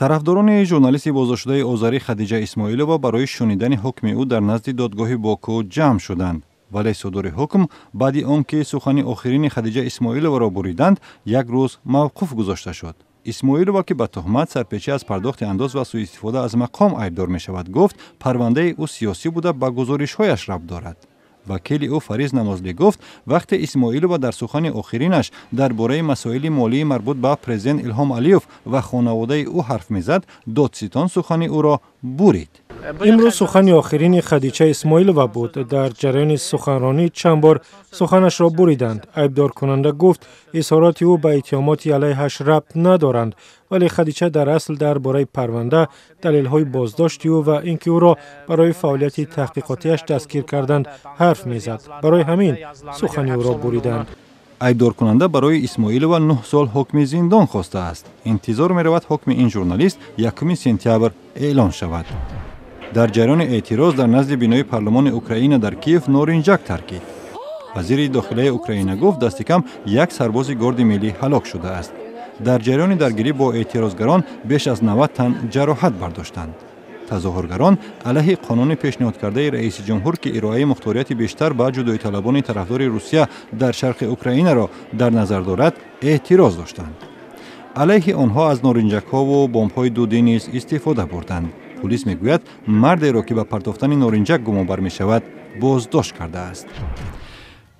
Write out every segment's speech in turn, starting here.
طرفداران ژورنالیست بازداشتشده آذری خدیجه اسماعیلووا برای شنیدن حکم او در نزد دادگاه باکو جمع شدند. ولی صدور حکم بعد آنکه سخن آخرین خدیجه اسماعیلووا را بریدند، یک روز موقوف گذاشته شد. اسماعیلووا که به تهمت سرپیچی از پرداخت انداز و سوء استفاده از مقام ایبدار می شود گفت پرونده او سیاسی بوده به گزارش‌هایش ربط دارد. وکیل او فریض نمازلی گفت وقتی اسماعیلووا در سخن آخرینش درباره مسائل مالی مربوط به پرزیدنت الهام علیوف و خانواده او حرف میزد، دادستان سخن او را برید. امروز سخن آخرین خدیجه اسماعیلووا بود. در جریان سخنرانی چند بار سخنش را بریدند. ایبدار کننده گفت اظهارات او به اتهامات علیهش ربط ندارند، ولی خدیجه در اصل درباره پرونده، دلیل‌های بازداشت او و اینکه او را برای فعالیت تحقیقاتیش دستگیر کردند حرف میزد. برای همین سخن او را بریدند. ایبدار کننده برای اسماعیلووا 9 سال حکم زندان خواسته است. انتظار می رود حکم این ژورنالیست 1 سپتامبر اعلان شود. در جریان اعتراض در نزد بینای پارلمان اوکراین در کیف نارنجک ترکید. وزیر داخلی اوکراین گفت دست کم 1 سرباز گارد ملی هلاک شده است. در جریان درگیری با اعتراضگران بیش از 90 تن جراحت برداشتند. تظاهرگران علیه قانون پیشنهاد کرده رئیس جمهور که ارائه مختاریت بیشتر به جدایی طلبان طرفدار روسیه در شرق اوکراین را در نظر دارد اعتراض داشتند. علیه آنها از نارنجک‌ها و بمب‌های دودی نیز استفاده بردند. پلیس میگوید مردی را که به پرتافتن نارنجک گمان بر می‌شود بازداشت کرده است.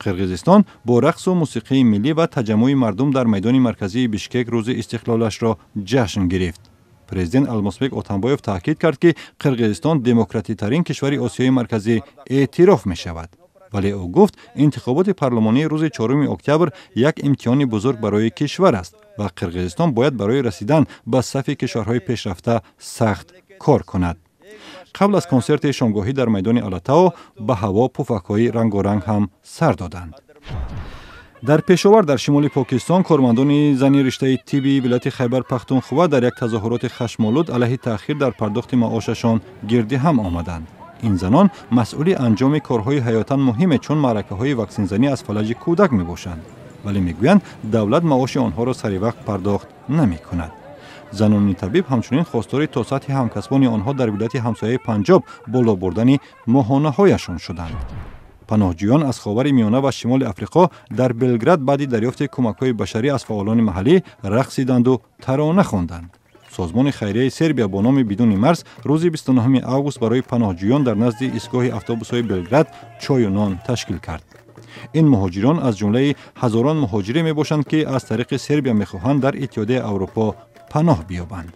قرقیزستان با رقص و موسیقی ملی و تجمع مردم در میدان مرکزی بیشکک روز استقلالش را جشن گرفت. پرزیدنت المازبک اتنبایف تاکید کرد که قرقیزستان دموکراتیک ترین کشور آسیای مرکزی اعتراف می شود. ولی او گفت انتخابات پارلمانی روز 4 اکتبر یک امتحان بزرگ برای کشور است و قرقیزستان باید برای رسیدن به صف کشورهای پیشرفته سخت کار کند. قبل از کنسرت شامگاهی در میدان الاتاو به هوا پفک‌های رنگارنگ هم سر دادند. در پشاور در شمال پاکستان کارمندان زنی رشته طبی ولایت خیبر پختونخوا در یک تظاهرات خشم‌آلود علیه تأخیر در پرداخت معاششان گرد هم آمدند. این زنان مسئول انجام کارهای حیاتاً مهم چون معرکه‌های واکسن زنی از فلج کودک میباشند، ولی میگویند دولت معاش آنها را سری وقت پرداخت نمی‌کند. زنان طبیب همچنین خواستار تا سطح همکسبان آنها در ولایت همسایه پنجاب بالا بردن ماهانه‌هایشان شدند. پناهجویان از خاور میانه و شمال افریقا در بلگراد بعد دریافت کمک‌های بشری از فعالان محلی رقصیدند و ترانه خواندند. سازمان خیریه سربیا با نام بدون مرز روز 29 آگوست برای پناهجویان در نزد ایستگاه اتوبوس‌های بلگراد چای و نان تشکیل کرد. این مهاجران از جمله هزاران مهاجری میباشند که از طریق سربیا میخواهند در اتحادیه اروپا پناه بیابند.